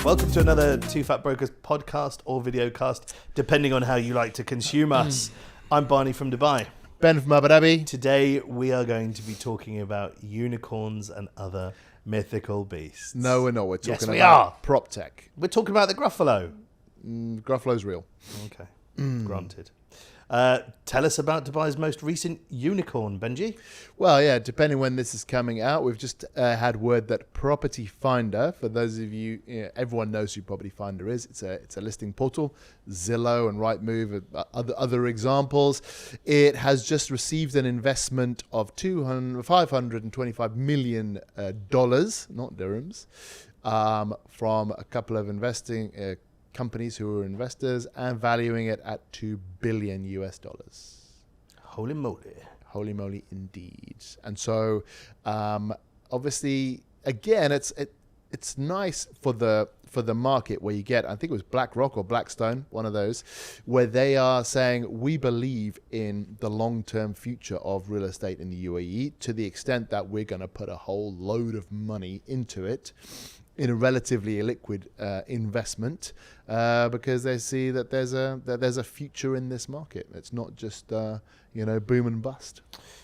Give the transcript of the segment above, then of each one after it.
Welcome to another Two Fat Brokers podcast or videocast, depending on how you like to consume us. I'm Barney from Dubai. Ben from Abu Dhabi. Today we are going to be talking about unicorns and other mythical beasts. No, we're not. We're talking Yes, we about Proptech. We're talking about the Gruffalo. Gruffalo's real. Okay, granted. Tell us about Dubai's most recent unicorn, Benji. Well, yeah, depending when this is coming out, we've just had word that Property Finder, for those of you, everyone knows who Property Finder is. It's a listing portal, Zillow and Rightmove, other examples. It has just received an investment of $525 million, not dirhams, from a couple of investing companies who are investors and valuing it at $2 billion US. Holy moly. Holy moly indeed. And so obviously again it's nice for the market where you get, I think it was BlackRock or Blackstone, one of those, where they are saying we believe in the long-term future of real estate in the UAE to the extent that we're going to put a whole load of money into it in a relatively illiquid investment, because they see that there's a future in this market. It's not just boom and bust.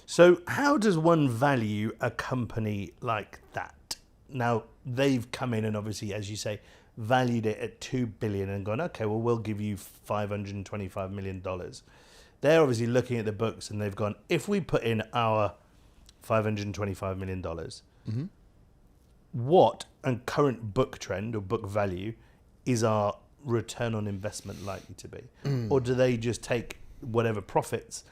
So how does one value a company like that? Now they've come in and obviously, as you say, valued it at $2 billion and gone, okay, well we'll give you $525 million. They're obviously looking at the books and they've gone, if we put in our $525 million, mm-hmm. what and current book trend or book value is our return on investment likely to be? Or do they just take whatever profits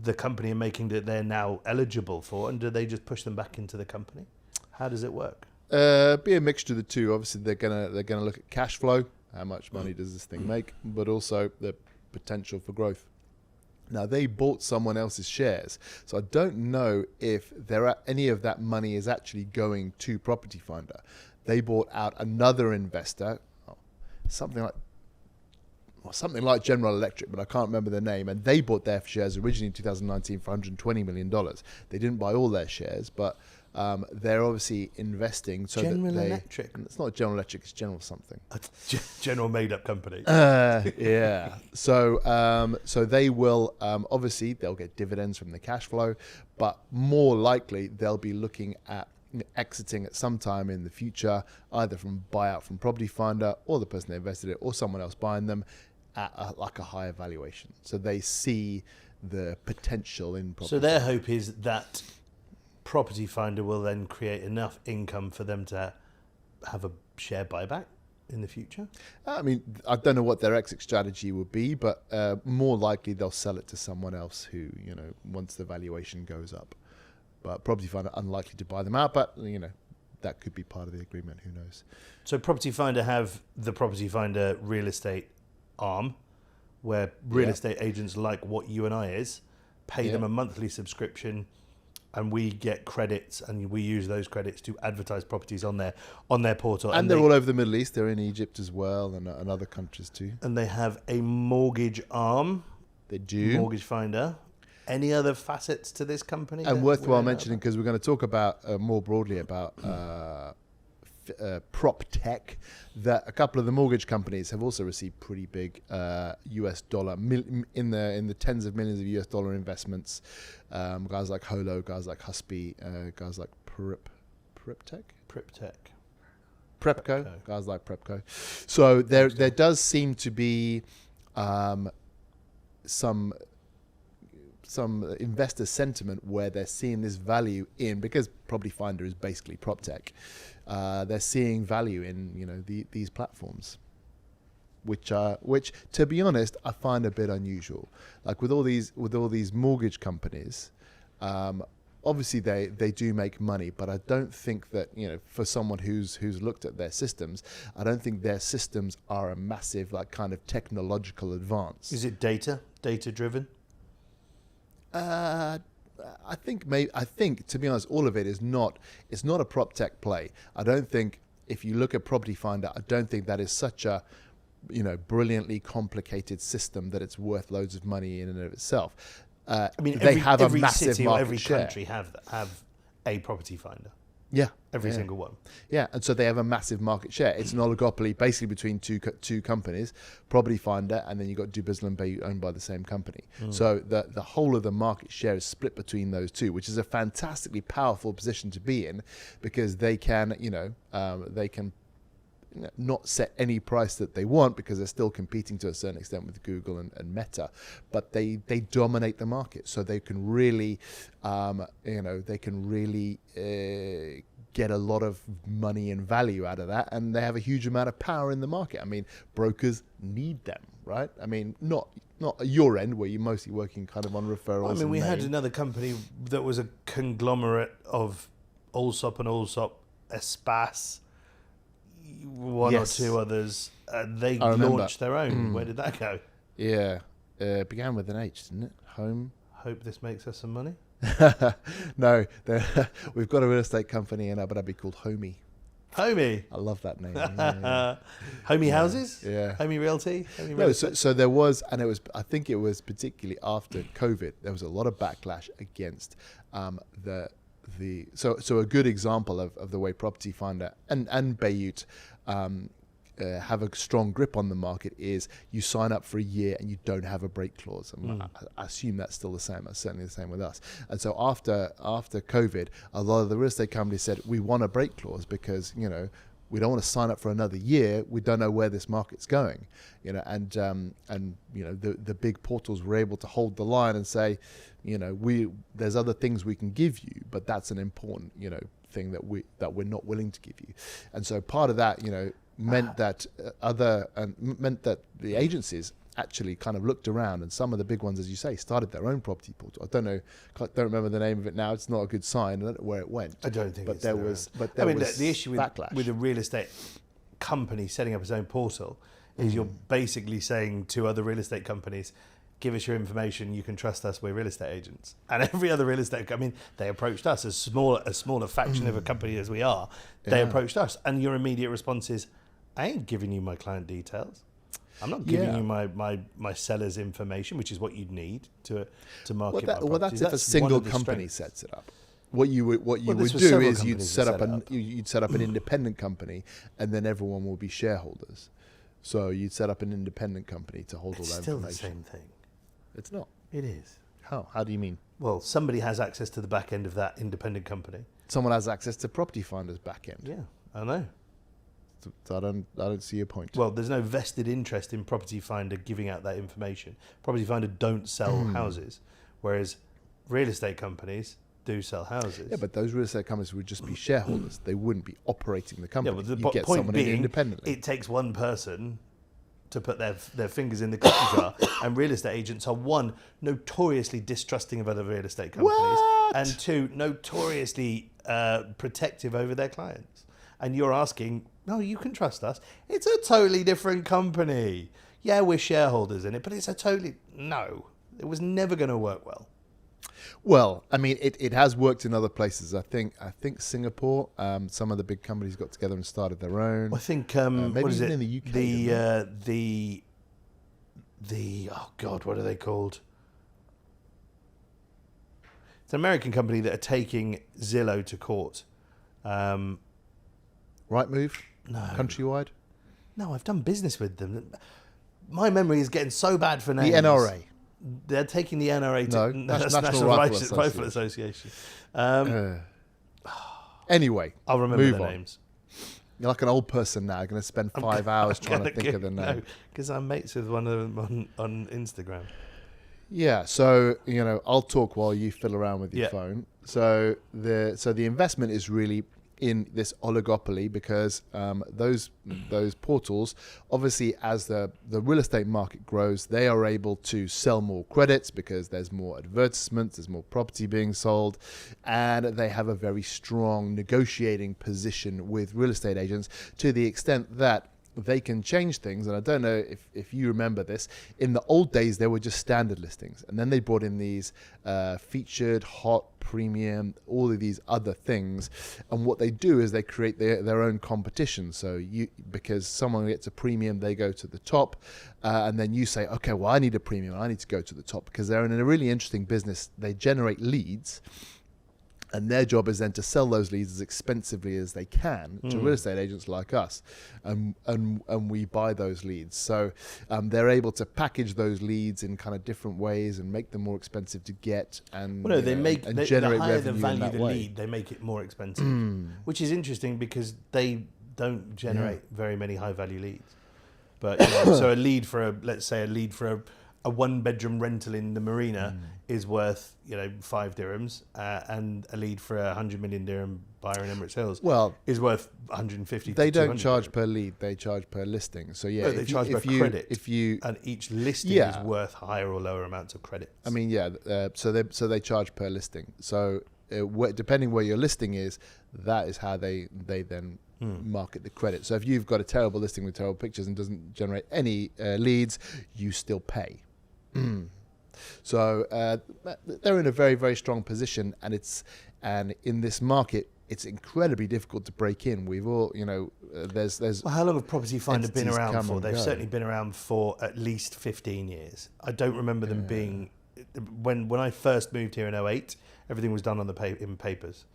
the company are making that they're now eligible for, and do they just push them back into the company? How does it work? Be a mixture of the two. Obviously they're gonna look at cash flow, how much money does this thing make, but also the potential for growth. Now, they bought someone else's shares, so I don't know if any of that money is actually going to Property Finder. They bought out another investor, something like General Electric, but I can't remember their name, and they bought their shares originally in 2019 for $120 million. They didn't buy all their shares, but they're obviously investing. So General Electric? It's not General Electric, it's General something. General made-up company. Yeah. So they will, obviously, they'll get dividends from the cash flow, but more likely they'll be looking at exiting at some time in the future, either from buyout from Property Finder or the person that invested it or someone else buying them at a higher valuation. So they see the potential in property. So their hope is that Property Finder will then create enough income for them to have a share buyback in the future? I mean, I don't know what their exit strategy would be, but more likely they'll sell it to someone else who, once the valuation goes up. But Property Finder unlikely to buy them out, but that could be part of the agreement. Who knows? So Property Finder have the Property Finder real estate arm, where real estate agents like what you and I is, pay them a monthly subscription, and we get credits, and we use those credits to advertise properties on their portal. And they're all over the Middle East. They're in Egypt as well, and other countries too. And they have a mortgage arm. They do. Mortgage Finder. Any other facets to this company? And worthwhile mentioning, because we're going to talk about more broadly about Proptech, that a couple of the mortgage companies have also received pretty big US dollar in the tens of millions of US dollar investments. Guys like Holo, guys like Husby, guys like Proptech, Prepco, guys like Prepco. So there does seem to be some investor sentiment where they're seeing this value in, because Property Finder is basically Proptech. They're seeing value in these platforms, which to be honest I find a bit unusual. Like with all these mortgage companies, obviously they do make money, but I don't think that for someone who's looked at their systems, I don't think their systems are a massive kind of technological advance. Is it data driven? I think to be honest, all of it is not. It's not a Proptech play. I don't think, if you look at Property Finder, I don't think that is such a brilliantly complicated system that it's worth loads of money in and of itself. I mean, they have a every massive city market or every share. country have a Property Finder. Yeah. Every single one. Yeah, and so they have a massive market share. It's an oligopoly basically between two companies, Property Finder, and then you've got Dubizzle and Bayut owned by the same company. So the whole of the market share is split between those two, which is a fantastically powerful position to be in, because they can, they can not set any price that they want, because they're still competing to a certain extent with Google and Meta, but they dominate the market. So they can really, get a lot of money and value out of that, and they have a huge amount of power in the market. I mean, brokers need them, right? I mean, not at your end where you're mostly working kind of on referrals. I mean, we had another company that was a conglomerate of Allsop and Allsop, Espace, one or two others. They launched their own. Where did that go? Yeah, began with an H, didn't it? Home. Hope this makes us some money. No, we've got a real estate company in Abu Dhabi called Homey. Homey. I love that name. Yeah. Homey Houses? Yeah. Homey Realty? No, so there was, and I think it was particularly after COVID, there was a lot of backlash against so a good example of the way Property Finder and Bayut have a strong grip on the market is you sign up for a year and you don't have a break clause. I assume that's still the same. That's certainly the same with us. And so after COVID, a lot of the real estate companies said, we want a break clause because, we don't want to sign up for another year. We don't know where this market's going, and the big portals were able to hold the line and say, there's other things we can give you, but that's an important, thing that we're not willing to give you. And so part of that, meant that the agencies actually kind of looked around, and some of the big ones, as you say, started their own property portal. I don't remember the name of it now. It's not a good sign. I don't know where it went. I don't think. But it's there was. But there was the issue backlash. with a real estate company setting up its own portal is you're basically saying to other real estate companies, give us your information, you can trust us, we're real estate agents. And every other real estate, they approached us, as smaller faction of a company as we are, they approached us. And your immediate response is, I ain't giving you my client details. I'm not giving you my seller's information, which is what you'd need to market my property. Well, that's if a single company sets it up. What you would do is you'd set up an independent company, and then everyone will be shareholders. So you'd set up an independent company to hold all that information. It's still the same thing. It's not. It is. How? How do you mean? Well, somebody has access to the back end of that independent company. Someone has access to Property Finder's back end. Yeah, I know. So I don't see your point. Well, there's no vested interest in Property Finder giving out that information. Property Finder don't sell houses, whereas real estate companies do sell houses. Yeah, but those real estate companies would just be shareholders. They wouldn't be operating the company. Yeah, but the you get point someone being, in independently. it takes one person to put their fingers in the cookie jar, and real estate agents are, one, notoriously distrusting of other real estate companies, and two, notoriously protective over their clients. And you're asking, no, you can trust us. It's a totally different company. Yeah, we're shareholders in it, but it's no. It was never going to work well. Well, I mean, it has worked in other places. I think Singapore, some of the big companies got together and started their own. I think maybe what is even it? in the UK. The oh God, what are they called? It's an American company that are taking Zillow to court. Rightmove? No. Countrywide? No, I've done business with them. My memory is getting so bad for names. The NRA. They're taking the NRA to National Rifle Association. Anyway, I'll remember the names. You're like an old person now. You're going to spend 5 hours trying to think of the name. No, because I'm mates with one of them on Instagram. Yeah, so I'll talk while you fiddle around with your phone. So the investment is really in this oligopoly, because those portals, obviously, as the real estate market grows, they are able to sell more credits because there's more advertisements, there's more property being sold, and they have a very strong negotiating position with real estate agents, to the extent that they can change things. And I don't know if you remember this. In the old days, there were just standard listings. And then they brought in these featured, hot, premium, all of these other things. And what they do is they create their own competition. So because someone gets a premium, they go to the top. And then you say, okay, well, I need a premium. I need to go to the top, because they're in a really interesting business. They generate leads. And their job is then to sell those leads as expensively as they can to real estate agents like us, and we buy those leads. So they're able to package those leads in kind of different ways and make them more expensive to get, and well, no, they make and the generate higher revenue the value in that the way. lead, they make it more expensive, which is interesting because they don't generate very many high value leads. But so a lead for a one bedroom rental in the marina is worth 5 dirhams, and a lead for a 100 million dirham buyer in Emirates Hills is worth 150. They to don't charge dirham. per lead; they charge per listing. So No, they charge per credit. And each listing is worth higher or lower amounts of credit. I mean, so they charge per listing. So depending where your listing is, that is how they then market the credit. So if you've got a terrible listing with terrible pictures and doesn't generate any leads, you still pay. So they're in a very, very strong position, and in this market, it's incredibly difficult to break in. We've all, there's. Well, how long have Property Finder been entities around come for? and They've go. certainly been around for at least 15 years. I don't remember them being. When I first moved here in 2008, everything was done on in papers.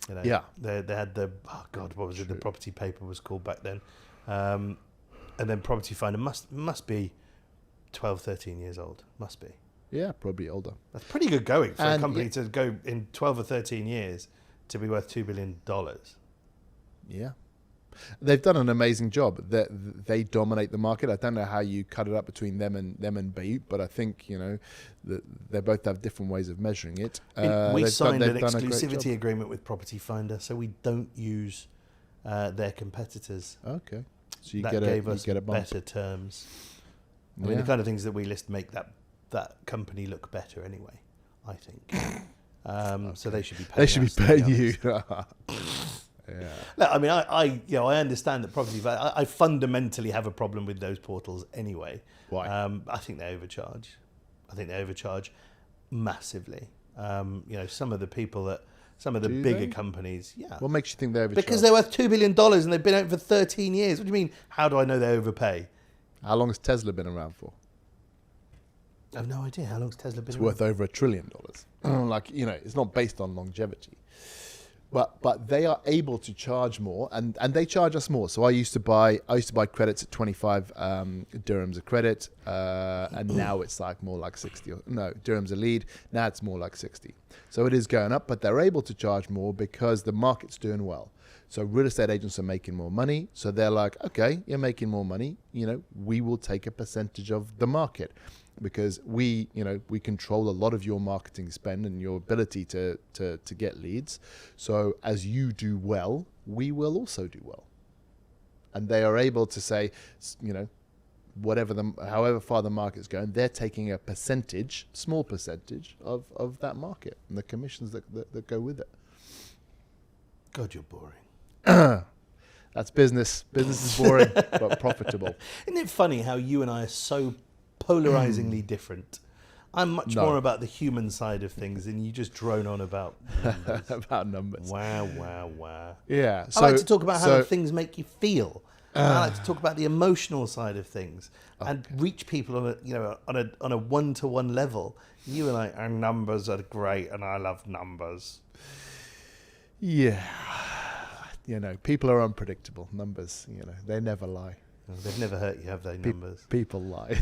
They had what was it? The property paper was called back then, and then Property Finder must be 12, 13 years old. Must be. Yeah, probably older. That's pretty good going for a company to go in 12 or 13 years to be worth $2 billion. Yeah. They've done an amazing job. They dominate the market. I don't know how you cut it up between them and Bayut, but I think, that they both have different ways of measuring it. We signed an they've done a great exclusivity job. agreement with Property Finder, so we don't use their competitors. Okay. So you that get gave a us bump. better terms. I mean, the kind of things that we list make that company look better anyway, I think. So they should be paying They should be us, not paying the you. others. Yeah. No, I mean, I understand that Property Finder. I fundamentally have a problem with those portals anyway. Why? I think they overcharge. I think they overcharge massively. Some of the bigger companies, What makes you think they overcharge? because they're worth $2 billion and they've been out for 13 years. What do you mean? How do I know they overpay? How long has Tesla been around for? I have no idea. How long's Tesla been It's around? worth over $1 trillion. It's not based on longevity. But they are able to charge more, and they charge us more. So I used to buy credits at 25 dirhams a credit, and now it's more like 60. Dirhams a lead. Now it's more like 60. So it is going up, but they're able to charge more because the market's doing well. So real estate agents are making more money. So they're like, okay, you're making more money. We will take a percentage of the market. Because we control a lot of your marketing spend and your ability to get leads. So as you do well, we will also do well. And they are able to say, however far the market's going, they're taking a percentage, small percentage of that market and the commissions that go with it. God, you're boring. That's business. Business is boring, but profitable. Isn't it funny how you and I are so polarizingly different? I'm much more about the human side of things, and you just drone on about numbers. About numbers. Wow. Yeah. I like to talk about how things make you feel. I like to talk about the emotional side of things and reach people on a one-to-one level. You and I, our numbers are great, and I love numbers. Yeah. People are unpredictable. Numbers, they never lie. They've never hurt you, have they, numbers? People lie.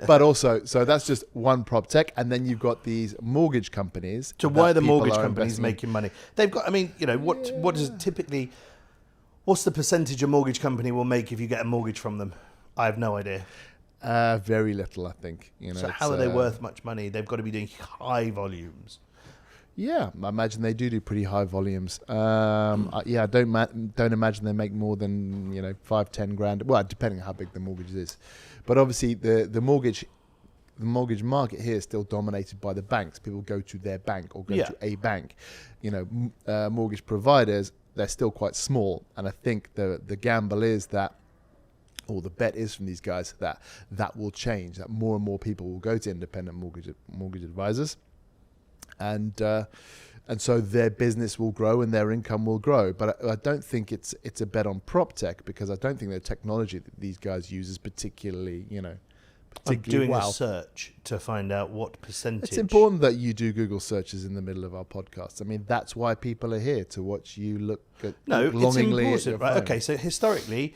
But also, so that's just one Proptech, and then you've got these mortgage companies. So why are the mortgage companies making money? They've got, what is it typically, what's the percentage a mortgage company will make if you get a mortgage from them? I have no idea. Very little, I think. So how are they worth much money? They've got to be doing high volumes. Yeah, I imagine they do pretty high volumes. I don't imagine they make more than 5-10 grand. Well, depending on how big the mortgage is, but obviously the mortgage market here is still dominated by the banks. People go to their bank or go to a bank. Mortgage providers, they're still quite small, and I think the gamble is that, or the bet is from these guys that will change. That more and more people will go to independent mortgage advisors. And so their business will grow and their income will grow. But I don't think it's a bet on Proptech, because I don't think the technology that these guys use is particularly I'm particularly doing well. a search to find out what percentage. It's important that you do Google searches in the middle of our podcast. I mean, that's why people are here, to watch you look at No, it's longingly at your important, right? phone. Okay, so historically,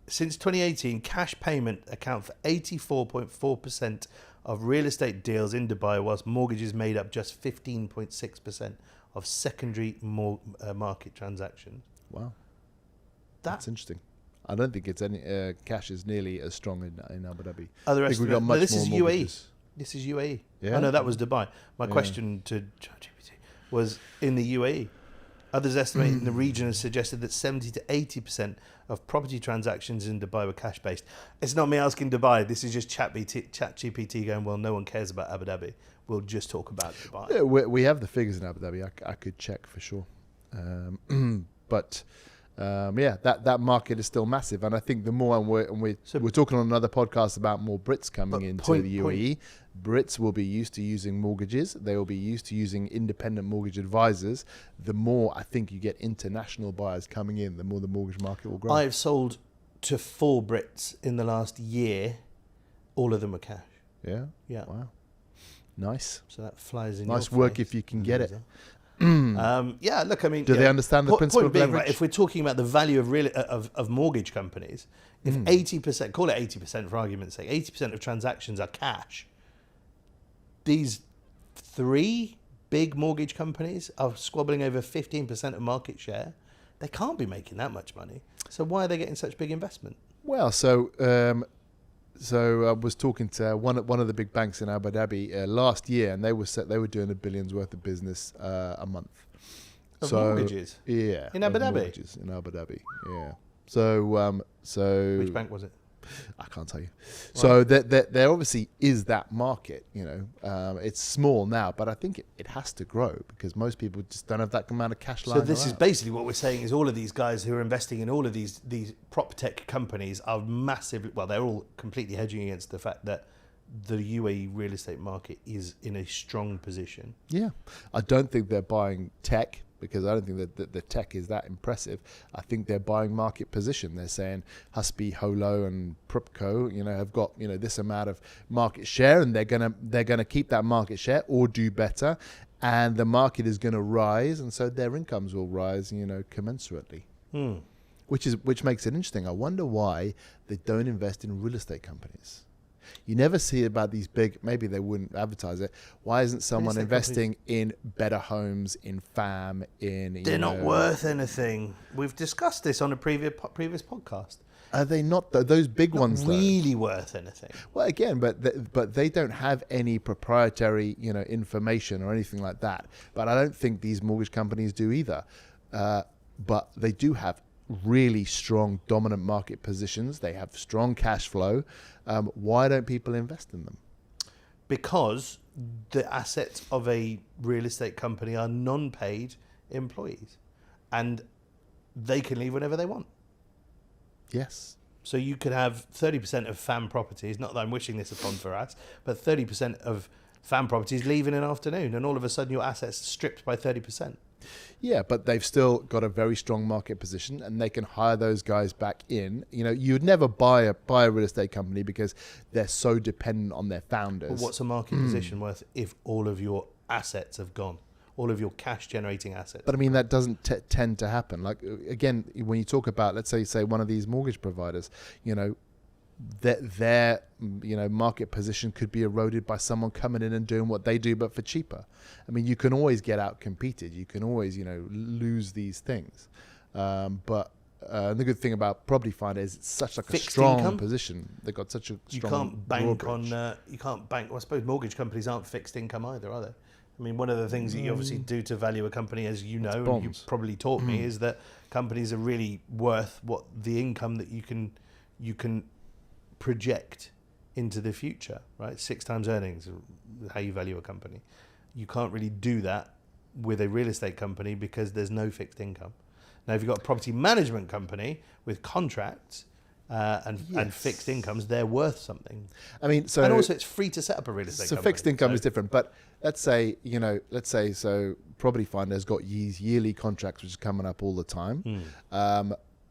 since 2018, cash payment account for 84.4% of real estate deals in Dubai, whilst mortgages made up just 15.6% of secondary market transactions. Wow, that's interesting. I don't think it's any cash is nearly as strong in Abu Dhabi. Other I think we've got estimate, much this more is mortgages. UAE. This is UAE. Yeah. Oh no, that was Dubai. My Yeah. question to ChatGPT was in the UAE. Others estimate in the region has suggested that 70 to 80% of property transactions in Dubai were cash-based. It's not me asking Dubai. This is just ChatGPT going, well, no one cares about Abu Dhabi. We'll just talk about Dubai. Yeah, we have the figures in Abu Dhabi. I could check for sure. But that market is still massive. And I think the more, and we're talking on another podcast about more Brits coming into the UAE. Brits will be used to using mortgages. They will be used to using independent mortgage advisors. The more I think you get international buyers coming in, the more the mortgage market will grow. I've sold to 4 Brits in the last year. All of them are cash. Yeah? Yeah. Wow. Nice. So that flies in Nice your work face. if you can get it. Yeah, look, I mean... Do they understand the principle point of being, leverage? right, if we're talking about the value of mortgage companies, if 80%, call it 80% for argument's sake, 80% of transactions are cash, these 3 big mortgage companies are squabbling over 15% of market share. They can't be making that much money. So why are they getting such big investment? Well, so I was talking to one of the big banks in Abu Dhabi last year, and they were doing $1 billion worth of business a month. Of mortgages? Yeah. In Abu Dhabi? Mortgages in Abu Dhabi, yeah. So Which bank was it? I can't tell you. Right. So there obviously is that market, you know. It's small now, but I think it has to grow because most people just don't have that amount of cash lying So this around. is basically what we're saying is all of these guys who are investing in all of these Proptech companies are massive. Well, they're all completely hedging against the fact that the UAE real estate market is in a strong position. Yeah. I don't think they're buying tech, because I don't think that the tech is that impressive. I think they're buying market position. They're saying Husby, Holo, and Propco, you know, have got, you know, this amount of market share, and they're gonna keep that market share or do better, and the market is going to rise, and so their incomes will rise, you know, commensurately. Which makes it interesting. I wonder why they don't invest in real estate companies. You never see about these big, maybe they wouldn't advertise it. Why isn't someone investing in better homes, in FAM, in... They're not worth anything. We've discussed this on a previous podcast. Are they not, those big ones, though? Really worth anything. Well, again, but they don't have any proprietary, you know, information or anything like that. But I don't think these mortgage companies do either. But they do have really strong dominant market positions. They have strong cash flow. Why don't people invest in them? Because the assets of a real estate company are non-paid employees, and they can leave whenever they want. Yes. So you could have 30% of FAM properties, not that I'm wishing this upon for us, but 30% of FAM properties leave in an afternoon, and all of a sudden your assets are stripped by 30%. Yeah, but they've still got a very strong market position, and they can hire those guys back in. You know, you would never buy a real estate company because they're so dependent on their founders. But what's a market position worth if all of your assets have gone? All of your cash-generating assets. But I mean, that doesn't tend to happen. Like, again, when you talk about, let's say one of these mortgage providers, you know, their you know, market position could be eroded by someone coming in and doing what they do but for cheaper. I mean, you can always get out competed. You can always, you know, lose these things. But the good thing about Property Finder is it's such like Fixed a strong income position. They've got such a strong you can't bank drawbridge. you can't bank. Well, I suppose mortgage companies aren't fixed income either, are they? I mean, one of the things that you obviously do to value a company, as you know, and you probably taught me, is that companies are really worth what the income that you can project into the future, right? 6 times earnings, how you value a company. You can't really do that with a real estate company because there's no fixed income. Now, if you've got a property management company with contracts and fixed incomes, they're worth something. I mean, so and also it's free to set up a real estate company. So fixed income is different, but let's say so Property Finder's got these yearly contracts which are coming up all the time.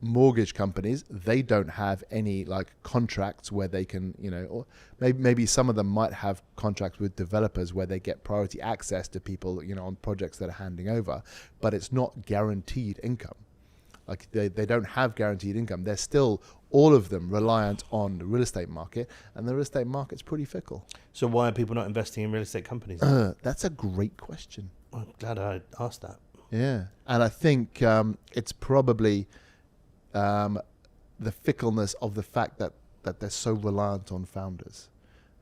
mortgage companies, they don't have any like contracts where they can, or maybe some of them might have contracts with developers where they get priority access to people, on projects that are handing over, but it's not guaranteed income. Like they don't have guaranteed income. They're still, all of them, reliant on the real estate market, and the real estate market's pretty fickle. So why are people not investing in real estate companies? That's a great question. I'm glad I asked that. Yeah, and I think it's probably the fickleness of the fact that they're so reliant on founders.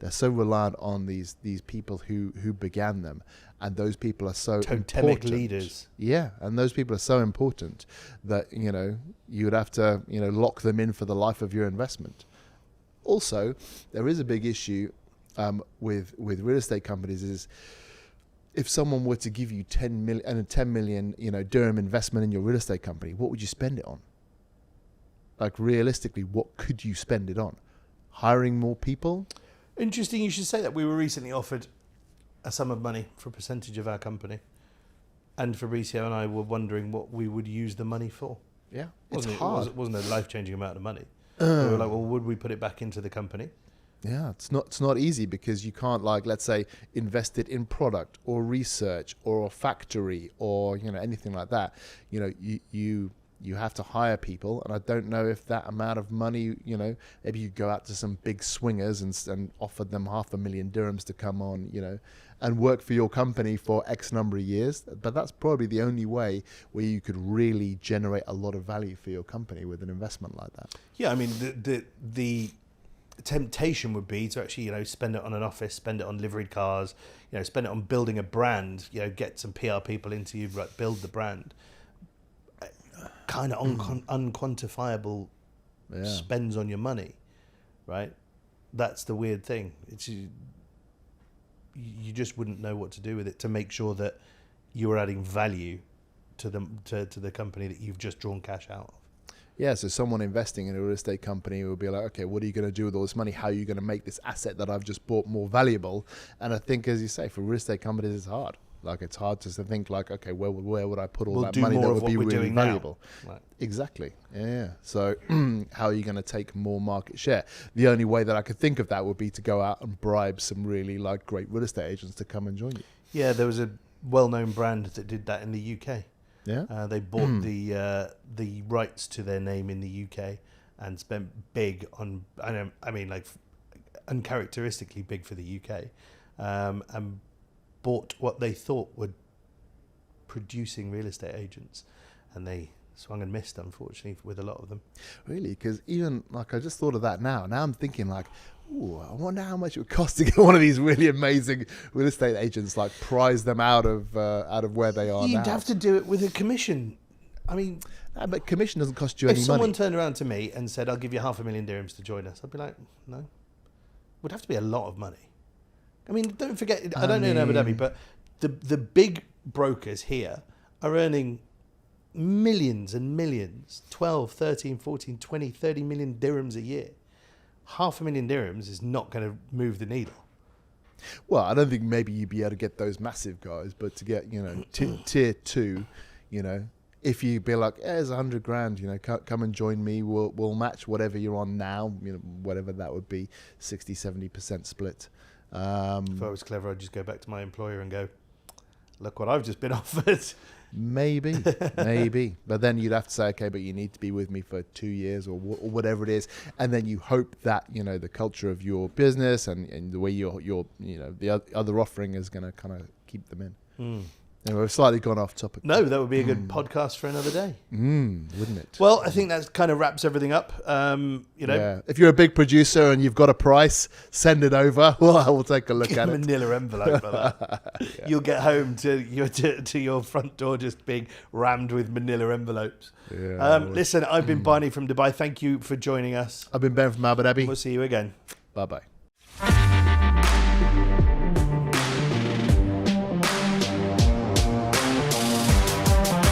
They're so reliant on these people who began them, and those people are so totemic important. leaders. Yeah, and those people are so important that you would have to lock them in for the life of your investment. Also, there is a big issue with real estate companies is if someone were to give you 10 million dirham investment in your real estate company, what would you spend it on? Like realistically, what could you spend it on? Hiring more people? Interesting you should say that. We were recently offered a sum of money for a percentage of our company. And Fabrizio and I were wondering what we would use the money for. Yeah, It wasn't a life-changing amount of money. We were like, well, would we put it back into the company? Yeah, it's not easy because you can't, like, let's say, invest it in product or research or a factory or anything like that. You have to hire people, and I don't know if that amount of money, maybe you go out to some big swingers and offer them 500,000 dirhams to come on, and work for your company for X number of years. But that's probably the only way where you could really generate a lot of value for your company with an investment like that. Yeah, I mean, the temptation would be to actually, spend it on an office, spend it on liveried cars, spend it on building a brand, get some PR people into you, right, build the brand. Kind of unquantifiable spends on your money, right? That's the weird thing. It's you just wouldn't know what to do with it to make sure that you are adding value to the company that you've just drawn cash out of. Yeah, so someone investing in a real estate company will be like, okay, what are you going to do with all this money? How are you going to make this asset that I've just bought more valuable? And I think, as you say, for real esate companies, it's hard. Like, it's hard to think like, okay, where would I put all that money that would be really valuable? Right. Exactly. Yeah. So how are you going to take more market share? The only way that I could think of that would be to go out and bribe some really great real estate agents to come and join you. Yeah, there was a well-known brand that did that in the UK. Yeah. They bought the rights to their name in the UK and spent big on, uncharacteristically big for the UK, and bought what they thought were producing real estate agents, and they swung and missed, unfortunately, with a lot of them. Really? Because even, I just thought of that now. Now I'm thinking ooh, I wonder how much it would cost to get one of these really amazing real estate agents, prize them out of where they are now. You'd have to do it with a commission. I mean... No, but commission doesn't cost you any money. If someone turned around to me and said, I'll give you 500,000 dirhams to join us, I'd be like, no. It would have to be a lot of money. I mean, don't forget, I don't know in Abu Dhabi, but the big brokers here are earning millions and millions, 12, 13, 14, 20, 30 million dirhams a year. 500,000 dirhams is not going to move the needle. Well, I don't think maybe you'd be able to get those massive guys, but to get, tier 2, if you be like, there's 100 grand, come and join me, we'll match whatever you're on now, whatever that would be, 60, 70% split. If I was clever, I'd just go back to my employer and go, look what I've just been offered. Maybe. But then you'd have to say, okay, but you need to be with me for 2 years or whatever it is. And then you hope that, the culture of your business and the way your the other offering is going to kind of keep them in. Anyway, we've slightly gone off topic. No, that would be a good podcast for another day. Wouldn't it? Well, I think that kind of wraps everything up. Yeah. If you're a big producer and you've got a price, send it over. Well, I will take a look at it. Manila envelope for that. Yeah. You'll get home to your front door just being rammed with Manila envelopes. Yeah, listen, I've been Barney from Dubai. Thank you for joining us. I've been Ben from Abu Dhabi. We'll see you again. Bye-bye.